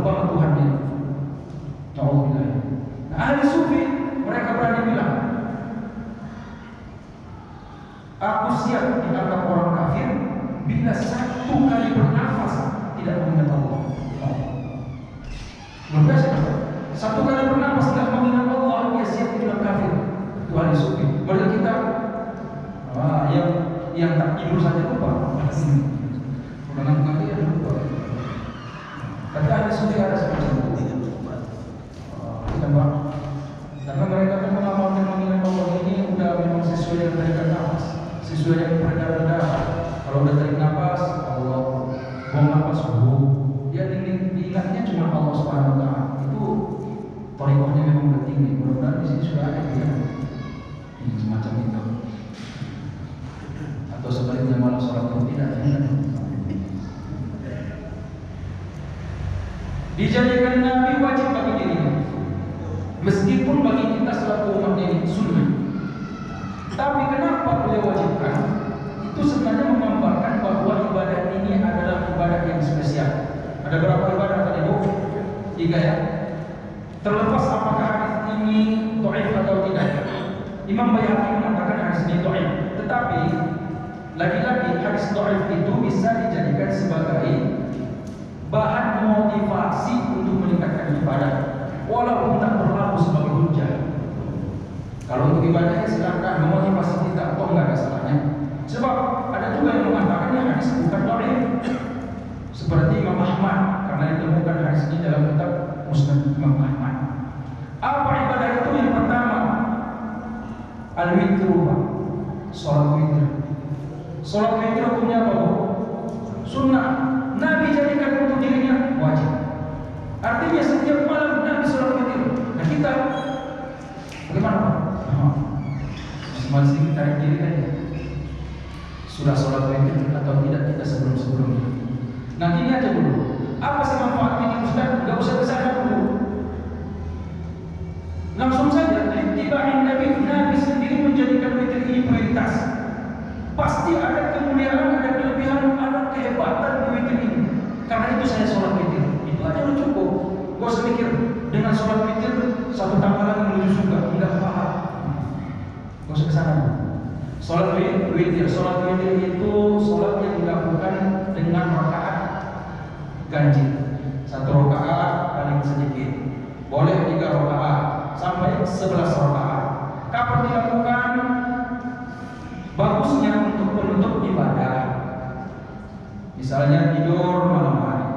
banget Tuhannya. Alhamdulillah. Nah, ahli sufi mereka berani bilang, aku siap dianggap orang kafir bila satu kali bernafas tidak mengingat Allah. Luar biasa. Satu kali bernafas tidak mengingat Allah, dia siap dibilang kafir. Itu ahli sufi. Berarti kita yang tak tidur saja lupa. Mengenang kalian lupa. Tapi ahli sufi ada semacam itu. Karena mereka kan mengamalkan mengingat Allah ini udah memang sesuai dengan tarikan nafas, sesuai dengan peredaran darah. Kalau udah tarik nafas, Allah, buang nafas, dia diingatnya cuma Allah Subhanahu Wa Taala. Itu torikohnya memang udah tinggi. Mudah-mudahan di sini sudah ada ya, semacam itu. Atau sebaliknya malah sholat pun tidak ya. Dijadikan Nabi wajib bagi dirinya. Meskipun bagi kita selaku umatnya ini sunnah, tapi kenapa beliau wajibkan? Itu sebenarnya menggambarkan bahwa ibadah ini adalah ibadah yang spesial. Ada berapa ibadah tadi Bu? 3 ya. Terlepas apakah hadis ini dhaif atau tidak, Imam Baihaqi mengatakan hadis ini dhaif. Tetapi lagi-lagi hadis dhaif itu bisa dijadikan sebagai bahan motivasi untuk meningkatkan ibadah, walaupun tak berlaku sebagai hujah. Kalau untuk ibadahnya silakan memotivasi kita, toh nggak ada salahnya. Sebab ada juga yang mengatakannya hadis bukan dhaif, seperti Imam Ahmad, karena ditemukan hadis ini dalam kitab Musnad Imam Ahmad. Apa ibadah itu? Yang pertama, al-witr, sholat witir. Sholat witir hukumnya apa? Sunnah. Nabi jadikan untuk dirinya wajib. Artinya setiap malam Nabi sholat witir. Nah kita bagaimana? Masing-masing tarik diri aja. Sudah sholat witir atau tidak kita sebelum-sebelumnya. Nah ini aja dulu. Apa sih manfaatnya ini Ustaz? Gak usah kesana dulu. Langsung saja. Itiba'in Nabi sendiri menjadikan witir ini prioritas. Pasti ada kemuliaan, ada kelebihan, ada kehebatan di witir ini. Karena itu saya sholat witir. Itu aja udah cukup. Gak usah mikir dengan sholat witir satu tanggalan menuju surga. Tidak apa-apa. Gak usah kesana. Sholat witir itu sholat yang dilakukan dengan rakaat ganjil. 1 rakaat paling sedikit. Boleh 3 rakaat sampai 11 rakaat. Kapan dilakukan? Bagusnya untuk penutup ibadah. Misalnya tidur malam hari,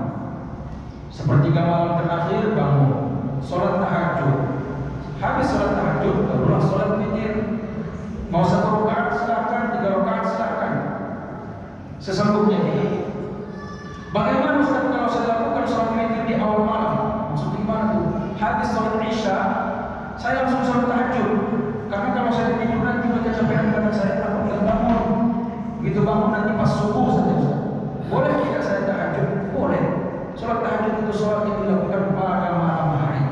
sepertiga malam terakhir bangun, sholat tahajud. Habis sholat tahajud barulah sholat witir. Mau 1 rakaat silakan, 3 rakaat silakan. Sesambungnya ini. Bagaimana Ustaz kalau saya lakukan sholat witir di awal malam? Maksudnya gimana tuh? Habis sholat isya, saya langsung sholat tahajud. Karena kalau saya tidur nanti udah kecapean badan saya, takut nggak bangun. Begitu bangun nanti pas subuh saja Ustaz. Boleh tidak saya tahajud? Boleh. Sholat tahajud itu sholat yang dilakukan pada malam hari.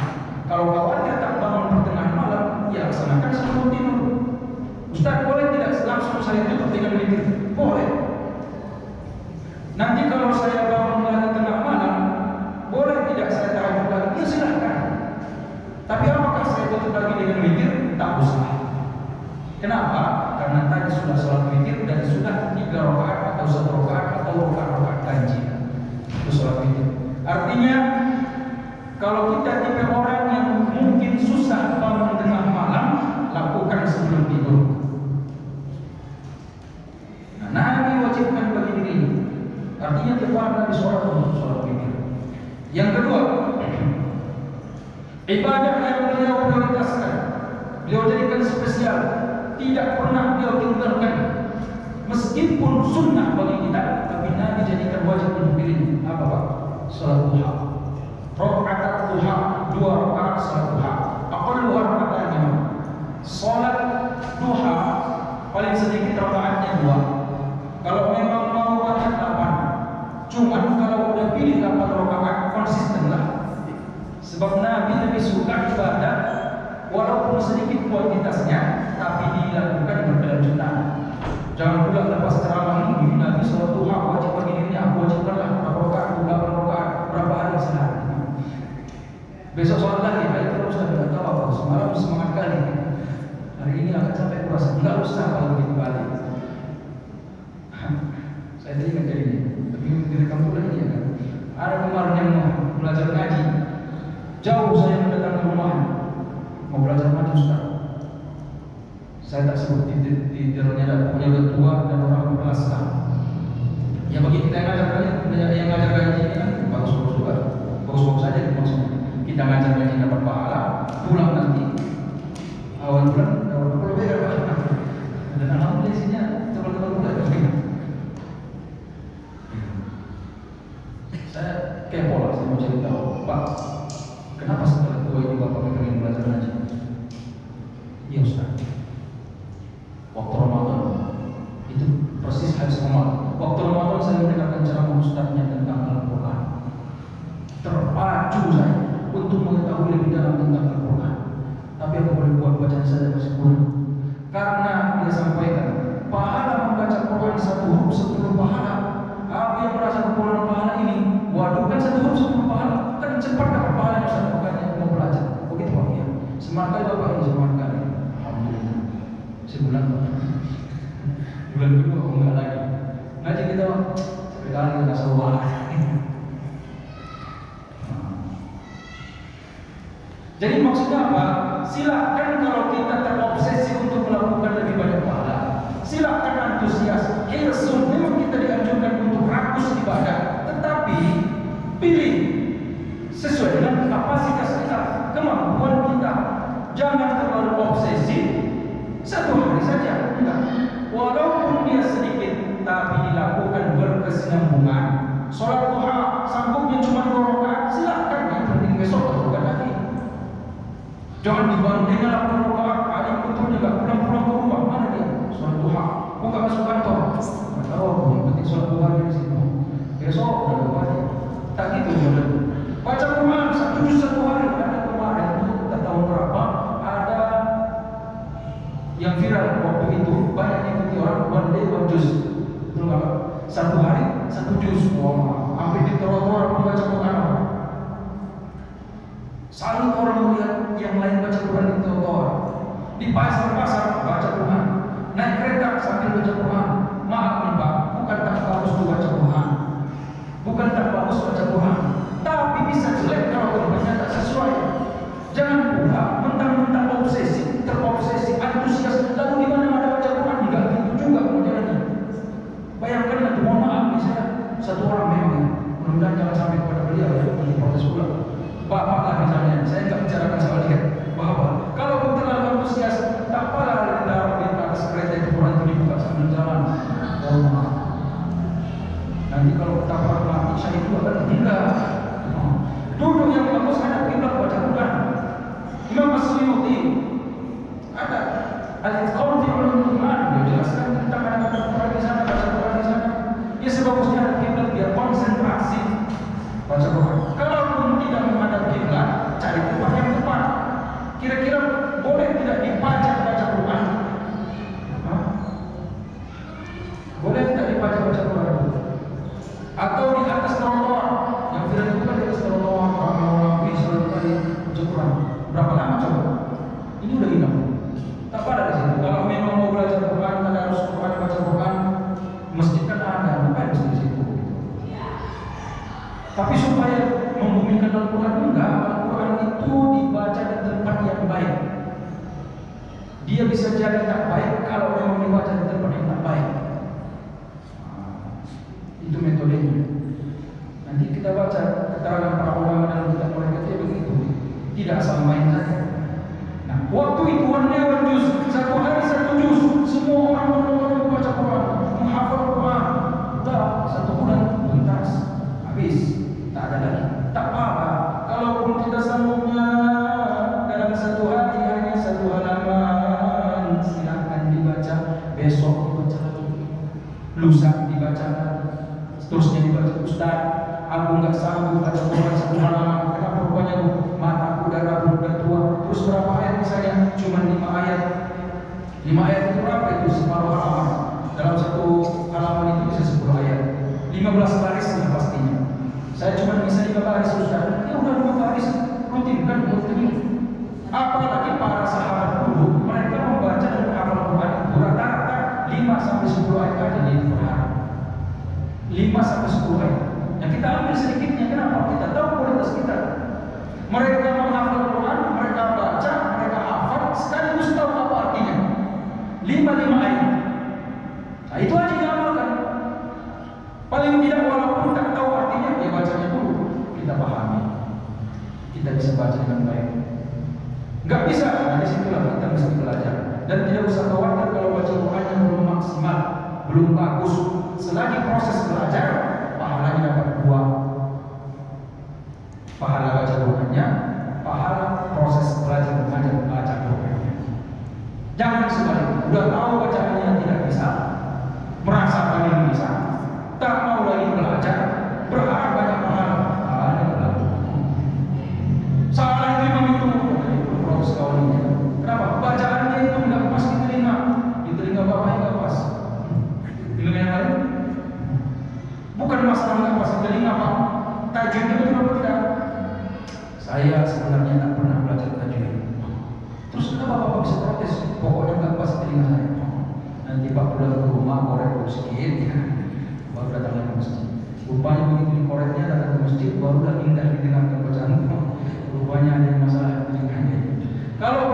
Kalau khawatir tak bangun pertengahan malam, ya laksanakan sebelum tidur. Ustaz, boleh tidak langsung saya tutup dengan witir? Boleh. Nanti kalau saya bangun lagi tengah malam, boleh tidak saya tahajud lagi? Ya silahkan. Tapi apakah saya tutup lagi dengan witir? Tak usah. Kenapa? Karena tadi sudah sholat witir dan sudah 3 rakaat atau 1 rakaat atau rakaat ganjil. Itu sholat witir. Artinya kalau kita tipe orang yang mungkin susah bangun tengah malam, lakukan sebelum tidur. Nah, Nabi wajibkan bagi diri. Artinya tepat Nabi sholat witir. Yang kedua, ibadah yang beliau prioritaskan, beliau jadikan spesial, tidak pernah beliau tinggalkan. Meskipun sunnah bagi kita, tapi Nabi jadikan wajib untuk diri. Apa Pak? Salat duha. Rakaat duha, 2 rakaat salat duha. Aqallu rakaatnya. Salat duha paling sedikit rakaatnya 2. Kalau memang mau banyak 8. Cuman kalau udah pilih 8 rakaat konsistenlah. Sebab Nabi lebih suka ibadah walaupun sedikit kuantitasnya, tapi dilakukan berkelanjutan. Jangan pula lepas ceramah ini Nabi sholat duha wajib bagi dirinya, aku wajibkanlah berapa rakaat, 8 rakaat, berapa hari sehari. Besok sholat lagi, ayo kalau Ustaz nggak tahu apa, semalam semangat kali. Hari ini agak capek kurasa, nggak usah kalau begitu balik. Saya tadi nggak jadi, tapi direkam pula ini ya kan. Ada kemarin yang mau belajar ngaji, jauh saya mendatang ke rumah, mau belajar ngaji Ustaz. Saya tak sebut di dalamnya ada punya orang tua dan orang berkelas. Ya bagi kita yang ngajar ngaji ini kan bagus-bagus juga, bagus-bagus saja maksudnya. Kita ngajar ngaji dapat pahala, pulang nanti awal bulan dapat berapa lebih kan? Dan alhamdulillah isinya tebal-tebal bulan. Saya kepo lah, saya mau cari tahu, Pak, kenapa setelah tua ini Bapak pengen belajar ngaji? Iya Ustaz. Waktu Ramadan itu persis habis Ramadan. Waktu Ramadan saya mendengarkan ceramah Ustaznya tentang Al-Quran. Terpacu saya untuk mengetahui lebih dalam tentang Al-Quran. Tapi aku boleh buat bacaan saja masih kurang. Karena dia sampaikan pahala membaca Quran 1 huruf 10 pahala. Apa yang merasa kekurangan pahala ini? Waduh, kan 1 huruf 10 pahala. Kan cepat dapat pahala yang saya bukannya mau belajar. Begitu Pak ya. Semangat kali Bapak ini, semangat kali. Alhamdulillah. Sebulan bulan kedua enggak lagi ngaji kita sekali kita sawah. Jadi maksudnya apa? Silakan kalau kita terobsesi untuk melakukan lebih banyak pahala, silakan antusias, hirsun. Memang kita dianjurkan untuk rakus ibadah, tetapi pilih sesuai dengan kapasitas kita, kemampuan kita. Jangan terlalu obsesi. 1 hari saja, enggak. Walaupun dia sedikit, tapi dilakukan berkesinambungan. Sholat duha, sanggupnya cuma 2 rakaat, silakan. Yang penting besok lakukan lagi. Jangan dibanding dengan 8 rakaat. Adik betul juga pulang-pulang ke rumah, mana dia? Sholat duha, kok nggak masuk kantor? Nggak tahu aku, yang penting sholat duha di situ. Besok udah lupa dia. Tak gitu jodoh. Baca Quran 1 juz 1 hari. Ada kemarin itu, tak tahu berapa. Yang viral waktu itu banyak ikuti orang one day 1 juz. Betul nggak? 1 hari 1 juz. Wah, hampir di trotoar membaca Quran. Selalu orang melihat yang lain baca Quran di trotoar, di pasar-pasar baca Quran, naik kereta sambil baca Quran. Maaf nih Pak, bukan tak bagus tuh baca Quran, bukan tak bagus baca Quran, tapi bisa jelek kalau kedepannya tak sesuai. Jangan pula mentang-mentang obsesi, terobsesi, antusias, lalu di mana ada baca Quran, enggak gitu juga modelnya. Bayangkan lagi, mohon maaf nih saya satu orang memang ya, mudah-mudahan jangan sampai kepada beliau ya, nanti protes pula. Bapak lah misalnya, saya enggak bicarakan soal dia, bahwa kalau pun terlalu antusias, tak apalah kita di atas kereta itu Quran itu dibuka sambil jalan. Mohon maaf. Nanti kalau kita mati syahid itu akan meninggal. Duduk yang bagus ada kiblat baca Quran. Imam As-Suyuti ada Al-Itqan fi Ulumul Quran, dia jelaskan tentang kata Quran di sana, baca Quran di sana. Ya sebagusnya ada kiblat biar konsentrasi baca Quran. Kalaupun tidak menghadap kiblat, cari tempat yang tepat. Kira-kira boleh tidak dipajak baca Quran? Boleh tidak dipajak baca Quran? Atau di atas trotoar? Yang viral itu kan di atas trotoar, orang-orang bisa kali baca Quran. Berapa lama coba? Ini udah hilang. Tak pada di situ. Kalau memang mau belajar Quran, ada harus Quran baca Quran, masjid kan ada, bukan masjid di situ. Tapi supaya membumikan Al-Quran enggak, Al-Quran itu dibaca di tempat yang baik. Dia bisa jadi tak baik kalau memang dibaca di tempat yang tak baik. Itu metodenya. Nanti kita baca keterangan para ulama dalam kitab mereka dia begitu. Tidak asal main saja. Nah, waktu itu one day 1 juz, 1 hari 1 juz, semua orang membaca Quran, menghafal Quran. Dah 1 bulan tuntas, habis, tak ada lagi. Tak apa-apa. Kalaupun kita sanggupnya dalam 1 hari hanya 1 halaman, silakan dibaca. Besok dibaca lagi, lusa dibaca lagi, seterusnya dibaca. Ustaz, aku nggak sanggup baca Quran 1 halaman. Kenapa rupanya mataku udah rapuh, udah tua? Terus berapa ayat misalnya? Cuma 5 ayat. 5 ayat itu berapa itu? Separuh halaman. Dalam 1 halaman itu bisa 10 ayat. 15 baris lah pastinya. Saya cuma bisa 5 baris Ustaz. Ya udah 5 baris rutin kan Apalagi para sahabat dulu, mereka membaca dan menghafal Quran itu rata-rata 5-10 ayat aja di Quran. 5-10 ayat. Yang kita ambil sedikitnya, kenapa? Kita tahu kualitas kita. Mereka menghafal Quran, mereka baca, mereka hafal, sekaligus tahu apa artinya. 5 ayat. Nah, itu aja diamalkan. Paling tidak walaupun tak tahu artinya, dia bacanya dulu. Kita pahami. Kita bisa baca dengan baik. Enggak bisa, nah disitulah kita bisa belajar. Dan tidak usah khawatir kalau baca Qurannya belum maksimal, belum bagus. Selagi proses belajar, pahalanya dapat 2. Pahala baca Qurannya, pahala proses belajar mengajar baca Qurannya. Jangan sebaliknya, udah tahu bacaannya tidak bisa, merasa paling bisa, tak mau lagi belajar, berharap banyak pahala. Pahalanya berlaku. Salah itu memang itu proses kawannya. Kenapa? Bacaannya itu nggak pas di telinga bapak yang nggak pas. Telinga yang lain? Bukan masalah nggak pas di telinga pak. Tajwid itu kenapa tidak? Saya sebenarnya nggak pernah belajar tajwid. Terus kenapa bapak bisa protes? Pokoknya nggak pas di telinga saya. Nanti pak pulang ke rumah korek dulu sedikit ya, baru datang lagi ke masjid. Rupanya begitu dikoreknya datang ke masjid, baru dah indah didengarkan bacaan. Rupanya ada yang masalah telinganya. Kalau